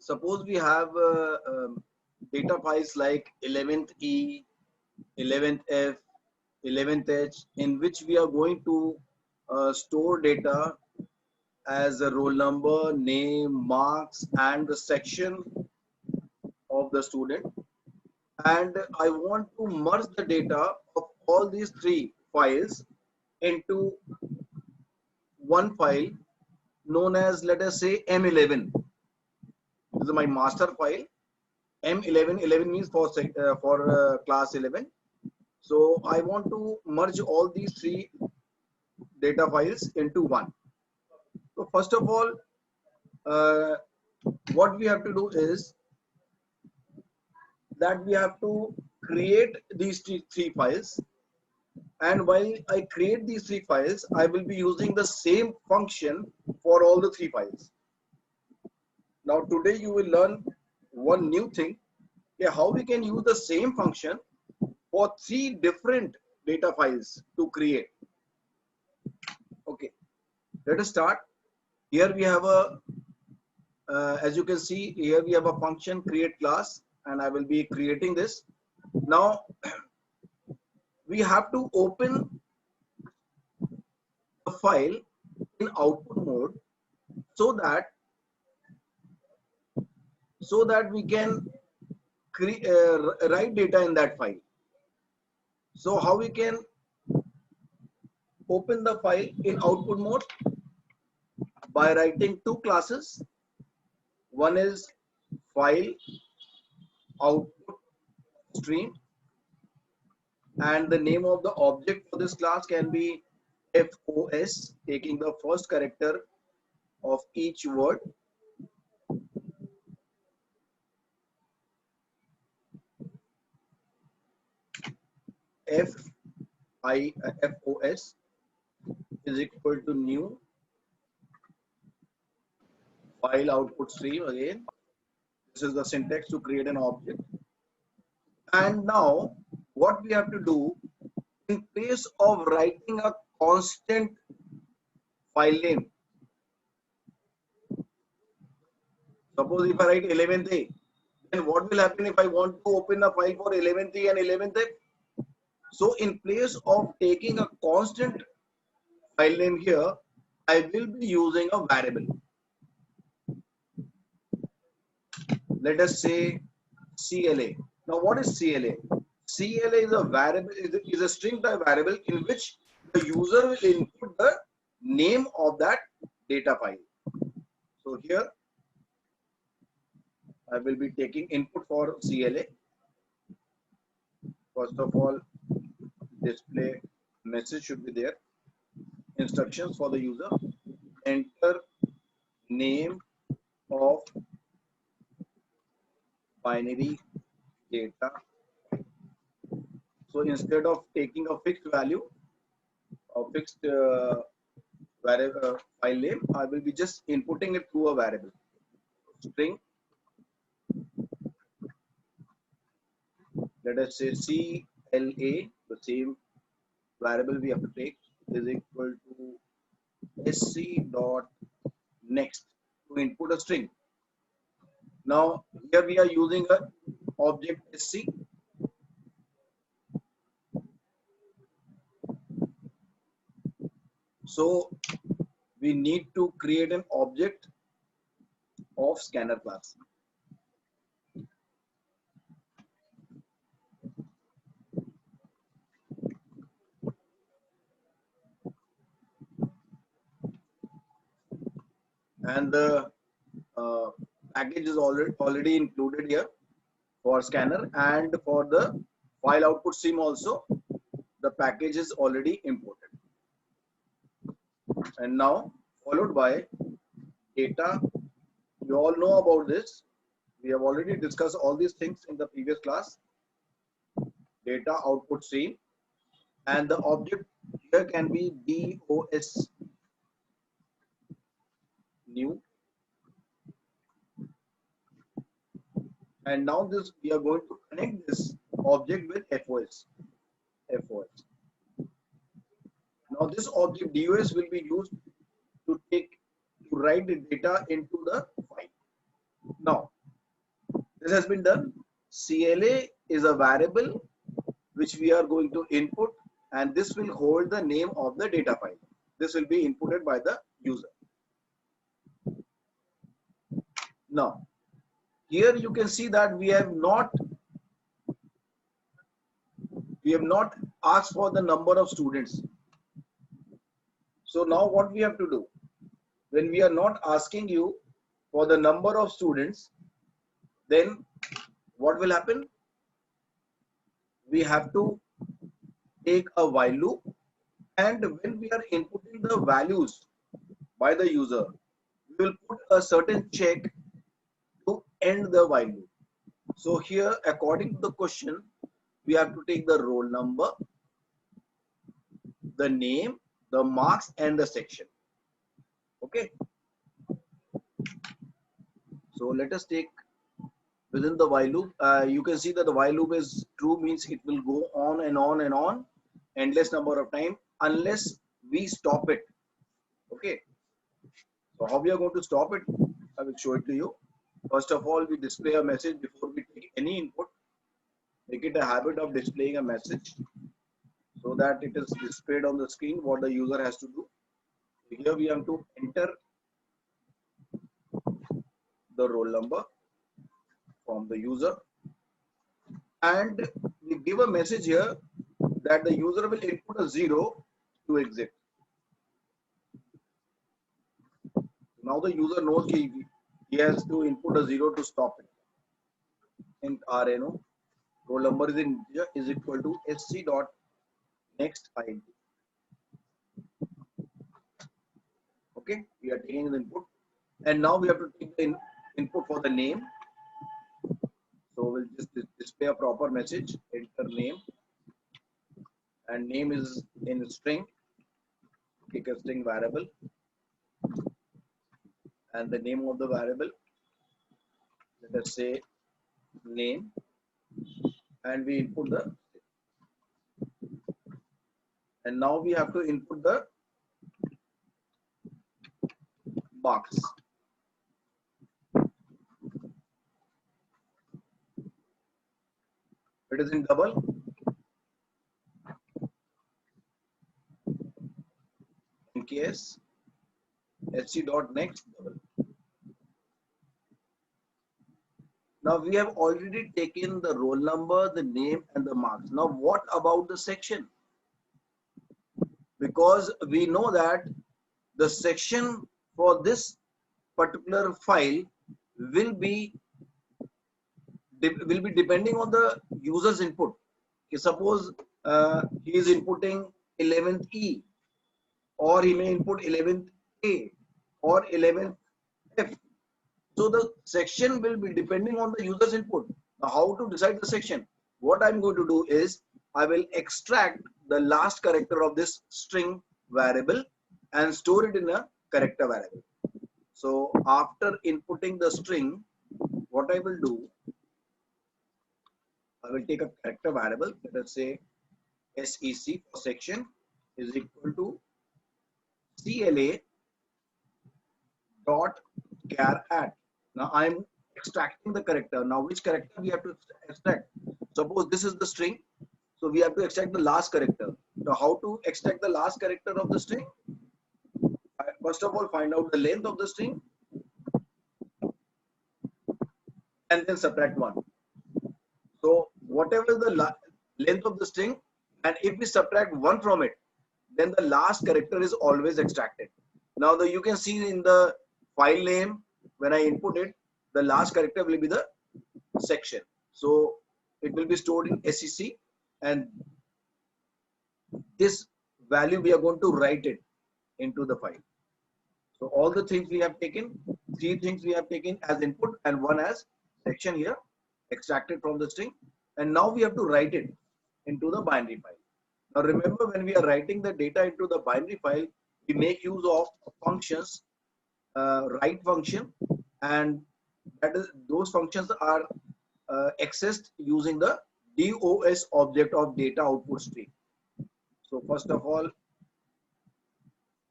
suppose we have data files like 11th E, 11th F, 11th H, in which we are going to store data as a roll number, name, marks, and the section of the student. And I want to merge the data of all these three files into one file known as, let us say, M11. This is my master file. M11, 11 means for class 11. So I want to merge all these three data files into one. So first of all, uh, what we have to do is that we have to create these three files. And while I create these three files, I will be using the same function for all the three files. Now today you will learn one new thing, how we can use the same function for three different data files to create. Okay, let us start. Here we have a, as you can see, here we have a function create class, and I will be creating this. Now we have to open the file in output mode so that we can write data in that file. So how we can open the file in output mode? By writing two classes. One is file output stream, and the name of the object for this class can be FOS, taking the first character of each word. FOS is equal to new file output stream. Again, this is the syntax to create an object. And now what we have to do, in place of writing a constant file name, suppose if I write 11th A, then what will happen if I want to open a file for 11th A and 11th F? So in place of taking a constant file name here, I will be using a variable. Let us say CLA. Now what is CLA? CLA is a variable, is a string type variable in which the user will input the name of that data file. So here I will be taking input for CLA. First of all, display message should be there. Instructions for the user. Enter name of binary data. So instead of taking a fixed value, a fixed variable file name, I will be just inputting it through a variable. String, let us say CLA, the same variable we have to take, is equal to sc dot next to input a string. Now here we are using a object sc. So we need to create an object of scanner class. And the package is already included here for scanner, and for the file output stream also the package is already imported. And now followed by data. You all know about this. We have already discussed all these things in the previous class. Data output stream, and the object here can be DOS, new. And now this, we are going to connect this object with FOS. Now this object DOS will be used to write the data into the file. Now This has been done. CLA is a variable which we are going to input, and this will hold the name of the data file. This will be inputted by the user. Now, here you can see that we have not asked for the number of students. So now what we have to do, when we are not asking you for the number of students, then what will happen? We have to take a while loop, and when we are inputting the values by the user, we will put a certain check to end the while loop. So here, according to the question, we have to take the roll number, the name, the marks, and the section. Okay. So let us take within the while loop. You can see that the while loop is true, means it will go on and on and on, endless number of time, unless we stop it. Okay. So how we are going to stop it? I will show it to you. First of all, we display a message before we take any input. Make it a habit of displaying a message so that it is displayed on the screen what the user has to do. Here we have to enter the roll number from the user, and we give a message here that the user will input a 0 to exit. Now the user knows he has to input a 0 to stop it. And RNO, roll number is in integer, is equal to sc dot next int. Okay, we are taking the input, and now we have to take the input for the name. So we'll just display a proper message, enter name, and name is in string, take a string variable, and the name of the variable, let us say name, and we input the, and now we have to input the marks. It is in double. In case sc dot next double. Now we have already taken the roll number, the name, and the marks. Now what about the section? Because we know that the section for this particular file will be depending on the user's input. Suppose he is inputting 11th E, or he may input 11th A or 11th F. So the section will be depending on the user's input. Now how to decide the section? What I'm going to do is I will extract the last character of this string variable and store it in a character variable. So after inputting the string, what I will do, I will take a character variable, let us say SEC for section is equal to CLA dot char at. Now I am extracting the character. Now which character we have to extract? Suppose this is the string, so we have to extract the last character. Now how to extract the last character of the string? First of all, find out the length of the string and then subtract 1. So whatever is the length of the string, and if we subtract 1 from it, then the last character is always extracted. Now you can see in the file name, when I input it, the last character will be the section. So it will be stored in SEC, and this value we are going to write it into the file. So all the things we have taken, 3 things we have taken as input and 1 as section here, extracted from the string, and now we have to write it into the binary file. Now remember, when we are writing the data into the binary file, we make use of functions, write function, and that is, those functions are accessed using the DOS object of data output stream. So first of all,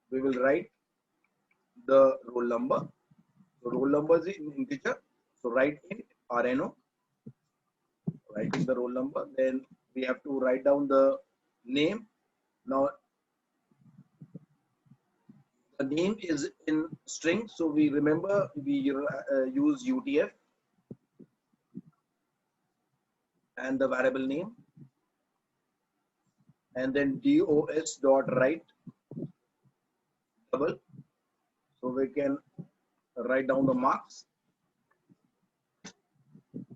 we will write the roll number. So roll number is in integer. So write int RNO, writing the roll number. Then we have to write down the name. Now the name is in string, so we remember we use UTF and the variable name, and then DOS dot write double, so we can write down the marks.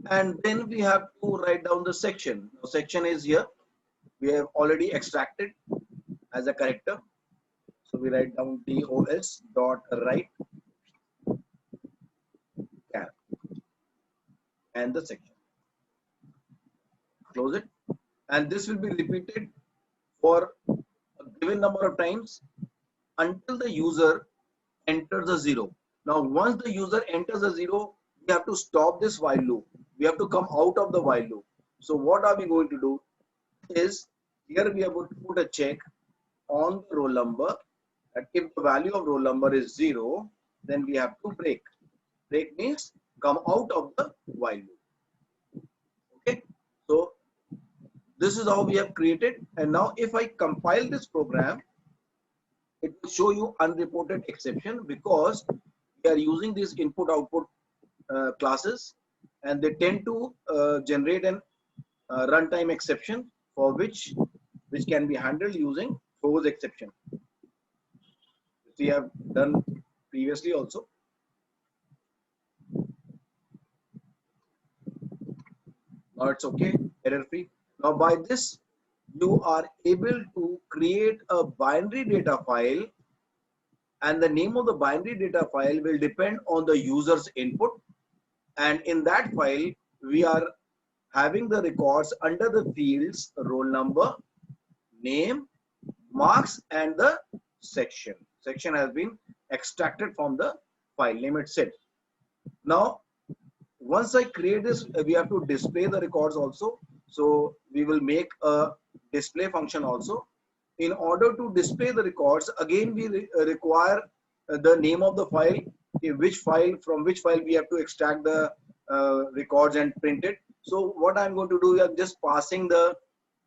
And then we have to write down the section. Now, section is here. We have already extracted as a character. So we write down DOS dot write char and the section. Close it. And this will be repeated for a given number of times until the user enters a 0. Now, once the user enters a 0, we have to stop this while loop. We have to come out of the while loop. So what are we going to do is, here we are going to put a check on the roll number, that if the value of roll number is 0, then we have to break. Break means come out of the while loop. Okay. So this is how we have created. And now if I compile this program, it will show you unreported exception, because we are using these input output classes, and they tend to generate an runtime exception for which can be handled using throws exception. We have done previously also. Now it's okay, error free. Now by this, you are able to create a binary data file, and the name of the binary data file will depend on the user's input. And in that file, we are having the records under the fields roll number, name, marks, and the section. Section has been extracted from the file name itself. Now, once I create this, we have to display the records also. So we will make a display function also. In order to display the records, again we require the name of the file, from which file we have to extract the records and print it. So what I'm going to do, I'm just passing the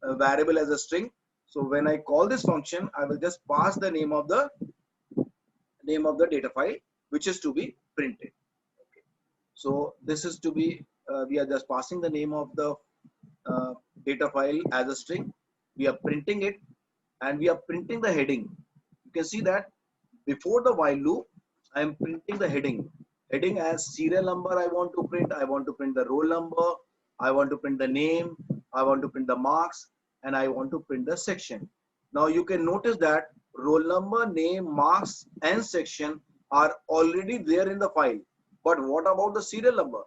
variable as a string. So when I call this function, I will just pass the name of the data file, which is to be printed. Okay. So this is to be, we are just passing the name of the data file as a string. We are printing it, and we are printing the heading. You can see that before the while loop, I am printing the heading. Heading as serial number I want to print. I want to print the roll number. I want to print the name. I want to print the marks, and I want to print the section. Now you can notice that roll number, name, marks, and section are already there in the file. But what about the serial number?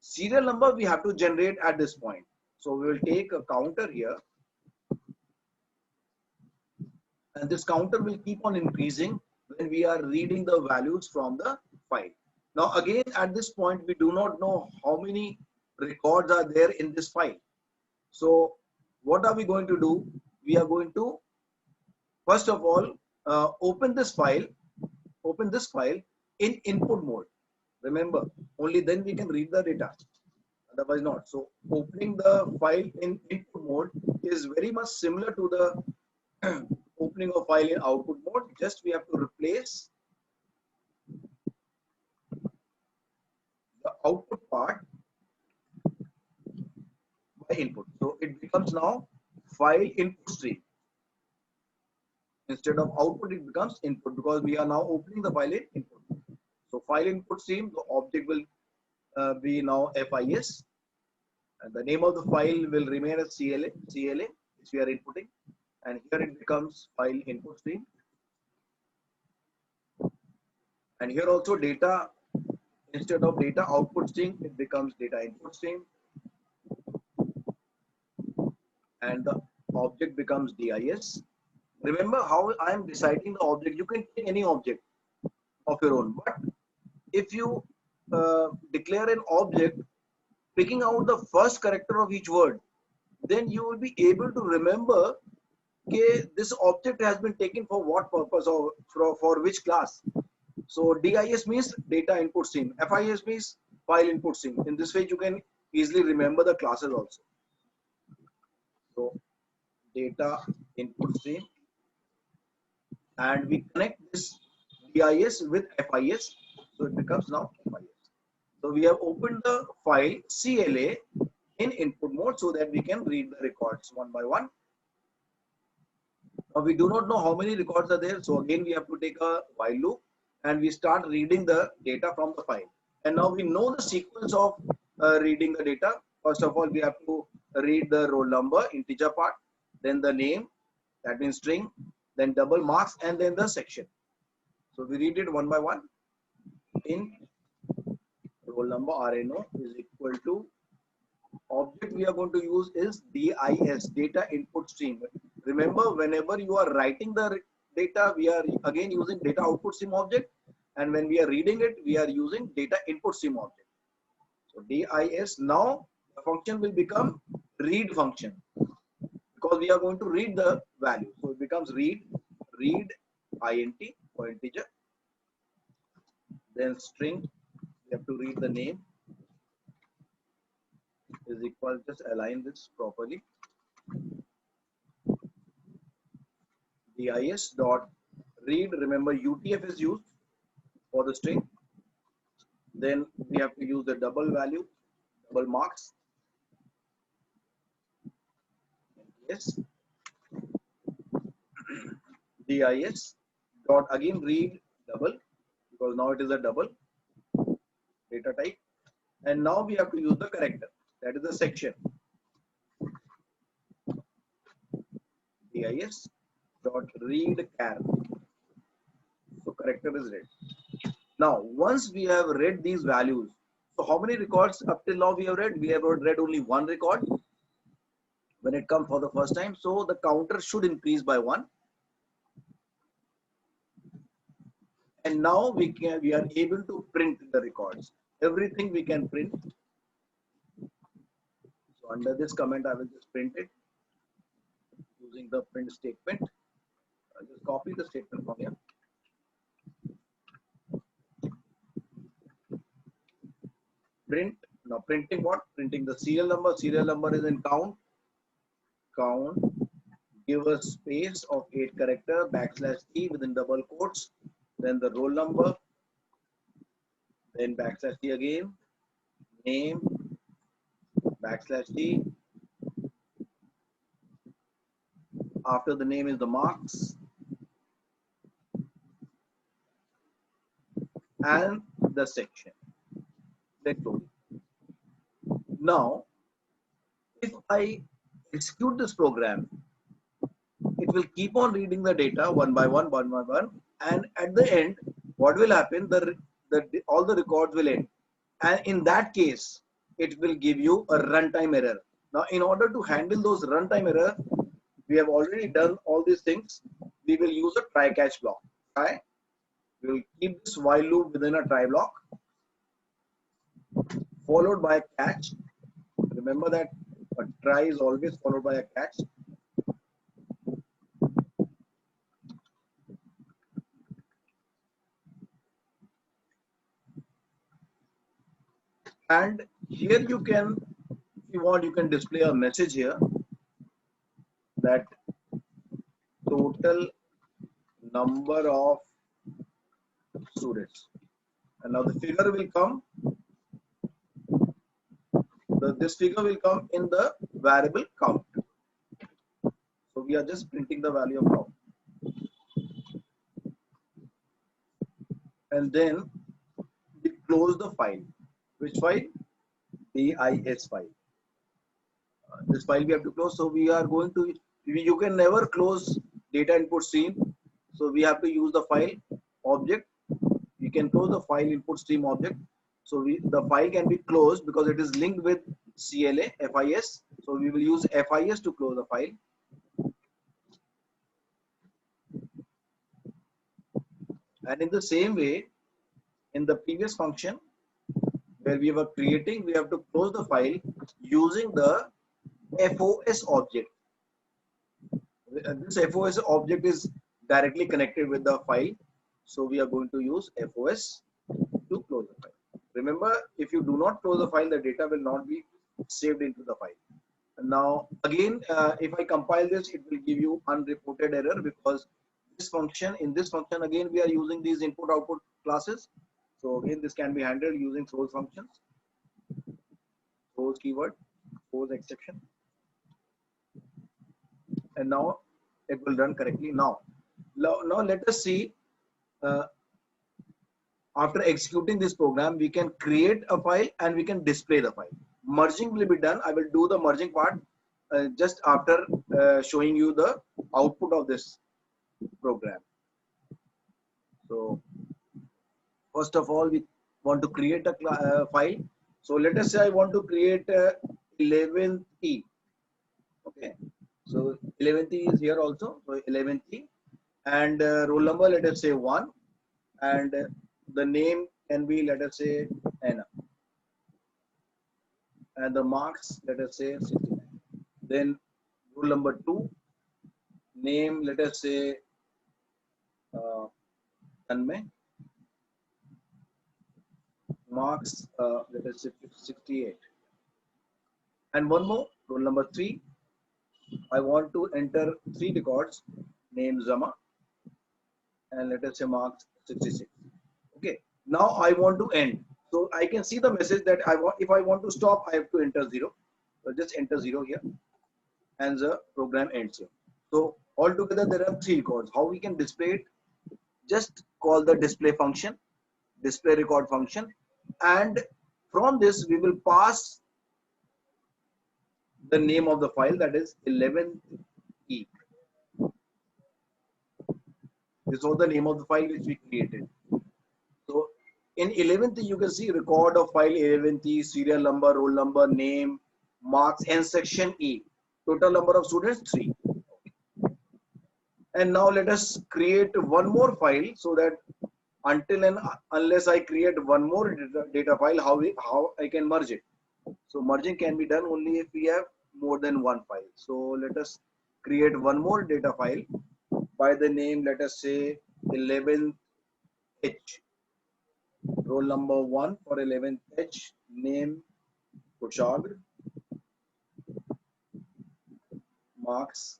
Serial number we have to generate at this point. So we will take a counter here, and this counter will keep on increasing when we are reading the values from the file. Now again, at this point, we do not know how many records are there in this file. So what are we going to do? We are going to, first of all, open this file in input mode. Remember, only then we can read the data, otherwise not. So opening the file in input mode is very much similar to the opening of file in output mode. Just we have to replace the output part by input. So it becomes now file input stream. Instead of output, it becomes input, because we are now opening the file in input. So file input stream, the object will be now FIS, and the name of the file will remain as CLA, which we are inputting, and here it becomes file input stream. And here also data, instead of data output stream, it becomes data input stream, and the object becomes DIS. Remember how I am deciding the object. You can take any object of your own, but if you declare an object picking out the first character of each word, then you will be able to remember, okay, this object has been taken for what purpose, or for which class. So DIS means data input stream, FIS means file input stream. In this way, you can easily remember the classes also. So data input stream, and we connect this DIS with FIS. So it becomes now FIS. So we have opened the file CLA in input mode so that we can read the records one by one. Now we do not know how many records are there. So again, we have to take a while loop and we start reading the data from the file. And now we know the sequence of reading the data. First of all, we have to read the roll number, integer part, then the name, that means string, then double marks, and then the section. So we read it one by one. In roll number RNO is equal to object we are going to use is DIS, data input stream. Remember, whenever you are writing the data, we are again using data output stream object, and when we are reading it, we are using data input stream object. So DIS, now the function will become read function because we are going to read the value. So it becomes read int for integer, then string, we have to read the name is equal, just align this properly, dis dot read, remember UTF is used for the string, then we have to use the double value, double marks, yes, dis dot again read double because now it is a double data type, and now we have to use the character, that is the section, dis dot read char, so character is read. Now once we have read these values, so how many records up till now we have read? We have read only one record when it comes for the first time, so the counter should increase by 1, and now we are able to print the records, everything we can print. So under this comment I will just print it using the print statement. I'll just copy the statement from here. Print, now printing what? Printing the serial number. Serial number is in count, give a space of 8 character \t within double quotes, then the roll number, then \t again, name, \t, after the name is the marks, and the section. Now if I execute this program, it will keep on reading the data one by one, and at the end, what will happen? All the records will end, and in that case, it will give you a runtime error. Now, in order to handle those runtime error, we have already done all these things. We will use a try catch block. Try. We will keep this while loop within a try block, followed by a catch. Remember that a try is always followed by a catch. And here you can, if you want, you can display a message here that total number of students. And now the figure will come, this figure will come in the variable count. So we are just printing the value of count. And then we close the file. Which file? DIS file. This file we have to close. So we are going to, you can never close data input stream. So we have to use the file object. We can close the file input stream object. So the file can be closed because it is linked with CLA, FIS. So we will use FIS to close the file. And in the same way, in the previous function where we were creating, we have to close the file using the FOS object. This FOS object is directly connected with the file. So we are going to use FOS to close the file. Remember, if you do not close the file, the data will not be saved into the file. Now again, if I compile this, it will give you unreported error because this function, in this function again we are using these input output classes. So again this can be handled using throws functions, throws keyword, throws exception, and now it will run correctly. Now let us see, uh, after executing this program, we can create a file and we can display the file. Merging will be done. I will do the merging part just after showing you the output of this program. So first of all, we want to create a file. So let us say I want to create 11th E. Okay. So 11th E is here also. So 11th E, and roll number, let us say 1, and the name can be, let us say, Anna, and the marks, let us say 69. Then rule number 2, name, let us say Tanmay, marks, let us say 68. And one more, rule number 3, I want to enter 3 records, name Zama, and let us say marks 66. Okay, now I want to end. So I can see the message that if I want to stop, I have to enter 0. So just enter 0 here, and the program ends here. So altogether there are 3 records. How we can display it? Just call the display function, display record function, and from this we will pass the name of the file, that is 11e. This was the name of the file which we created. So in 11th you can see record of file 11e, serial number, roll number, name, marks, and section E. Total number of students 3. And now let us create one more file, so that until and unless I create one more data file, how I can merge it. So merging can be done only if we have more than one file. So let us create one more data file by the name, let us say 11th H, roll number 1 for 11th H, name Kushagra, marks,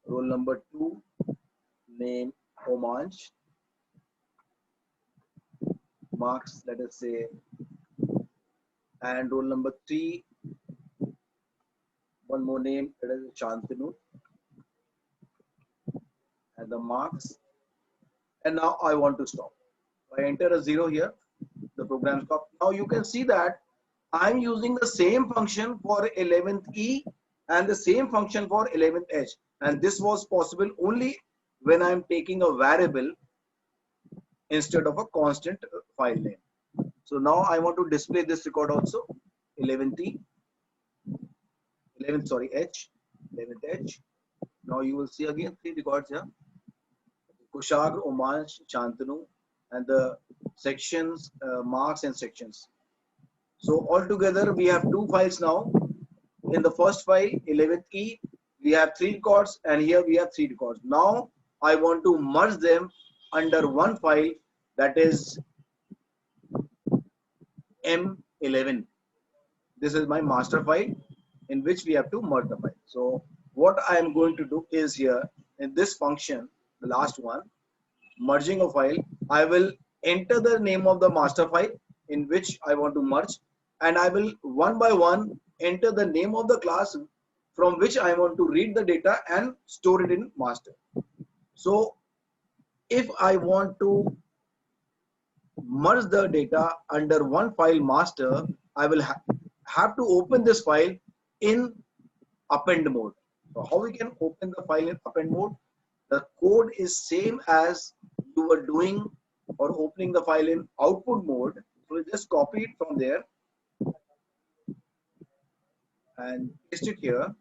roll number 2, name Omanj, marks, let us say, and roll number 3, one more name, that is Shantanu, and the marks. And now I want to stop. I enter a 0 here, the program stop. Now you can see that I'm using the same function for 11th E and the same function for 11th H. And this was possible only when I'm taking a variable instead of a constant file name. So now I want to display this record also, 11th E, 11th, sorry, H, 11th H. Now you will see again 3 records here. Kushagra, Omanj, Shantanu, and the sections, marks and sections. So altogether we have 2 files now. In the first file, 11th E, we have 3 records, and here we have 3 records. Now I want to merge them under one file, that is M11. This is my master file in which we have to merge the file. So what I am going to do is here in this function, the last one, merging a file, I will enter the name of the master file in which I want to merge, and I will one by one enter the name of the class from which I want to read the data and store it in master. So if I want to merge the data under one file master, I will have to open this file in append mode. So how we can open the file in append mode? The code is same as you were doing or opening the file in output mode. So we just copy it from there and paste it here.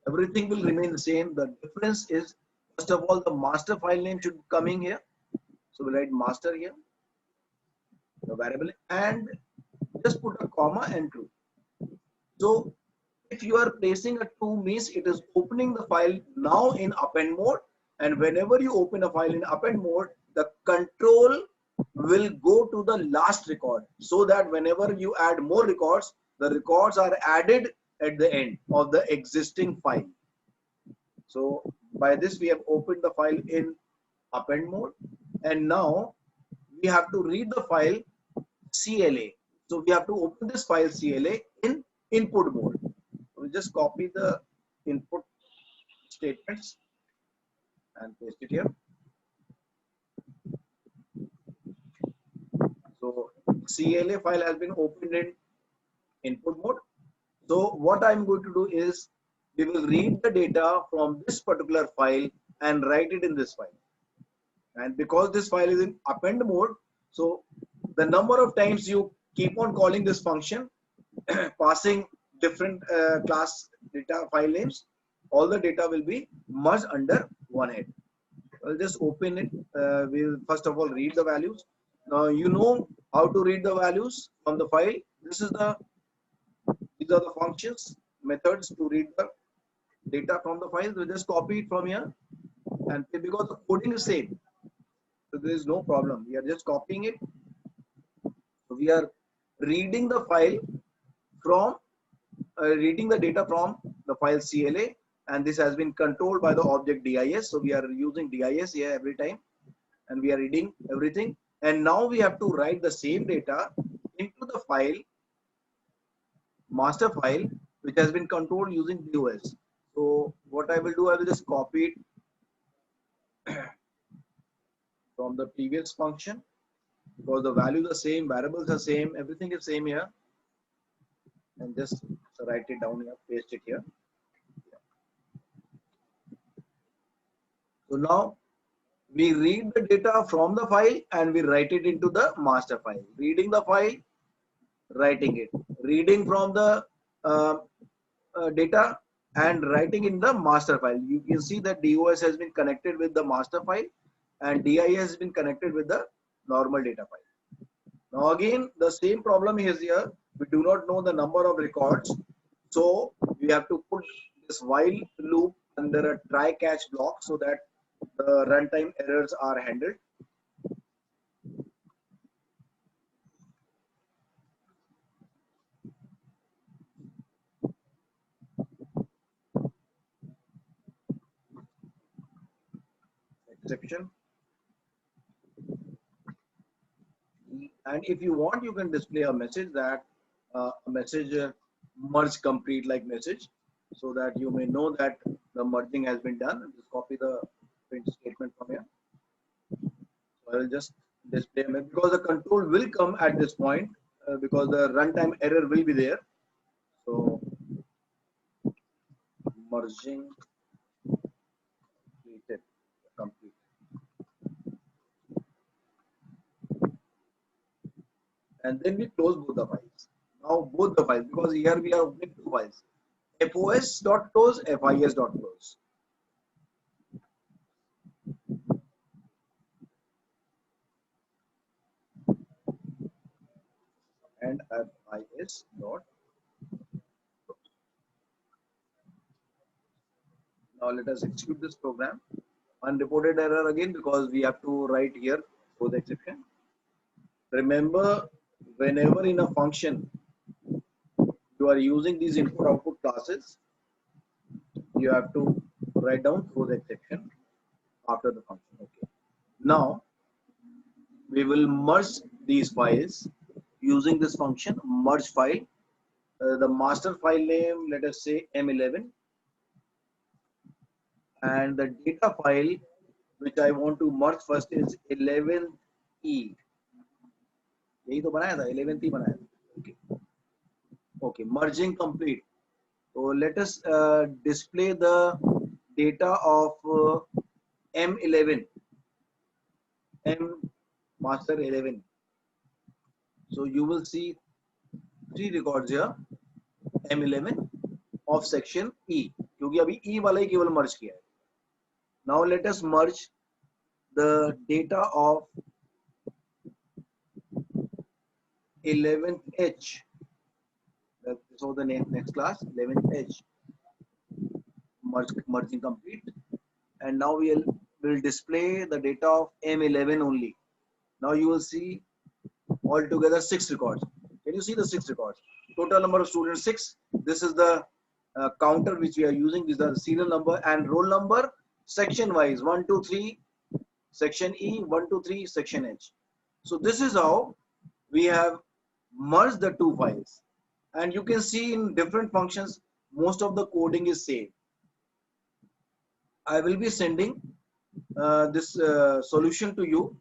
Everything will remain the same. The difference is, first of all, the master file name should come in here. So we write master here, the variable, and just put a comma and true. So if you are placing a true means it is opening the file now in append mode, and whenever you open a file in append mode, the control will go to the last record, so that whenever you add more records, the records are added at the end of the existing file. So by this we have opened the file in append mode, and now we have to read the file CLA. So we have to open this file CLA in input mode. We'll just copy the input statements and paste it here. So CLA file has been opened in input mode. So what I'm going to do is we will read the data from this particular file and write it in this file. And because this file is in append mode, so the number of times you keep on calling this function, passing different class data file names, all the data will be merged under one head. I'll just open it. We'll first of all read the values. Now you know how to read the values from the file. These are the functions, methods to read the data from the file. We just copy it from here, and because the coding is same, so there is no problem. We are just copying it. So we are reading the file from reading the data from the file CLA, and this has been controlled by the object DIS. So we are using DIS here every time, and we are reading everything. And now we have to write the same data into the file, master file, which has been controlled using DOS. So what I will do, I will just copy it from the previous function, because the values are same, variables are same, everything is same here, and just write it down here, paste it here. So now we read the data from the file and we write it into the master file. Reading the file, writing it. Reading from the data and writing in the master file. You can see that DOS has been connected with the master file and DIS has been connected with the normal data file. Now again, the same problem is here. We do not know the number of records. So we have to put this while loop under a try catch block so that the runtime errors are handled. Exception. And if you want, you can display a message that a message merge complete like message, so that you may know that the merging has been done. Just copy the print statement from here. So I will just display because the control will come at this point because the runtime error will be there. So merging completed, complete. And then we close both the files. Now both the files, because here we are opening two files, fos.close, fis.close. And fis dot. Now let us execute this program. Unreported error again, because we have to write here for the exception. Remember, whenever in a function you are using these input output classes, you have to write down for the exception after the function. Okay. Now we will merge these files using this function merge file. The master file name, let us say M11, and the data file which I want to merge first is 11e. यही तो बनाया था, 11th ही बनाया था. Okay. Okay, merging complete. So let us display the data of M11, M master 11. So you will see 3 records here, M11 of section E, क्योंकि अभी E वाला ही केवल merge किया है. Now let us merge the data of 11H. So the next class 11H. Merging complete, and now we'll display the data of M11 only. Now you will see altogether 6 records. Can you see the 6 records? Total number of students 6. This is the counter which we are using. This is the serial number and roll number section wise 1, 2, 3 section E, 1, 2, 3 section H. So this is how we have merged the two files, and you can see in different functions most of the coding is same. I will be sending this solution to you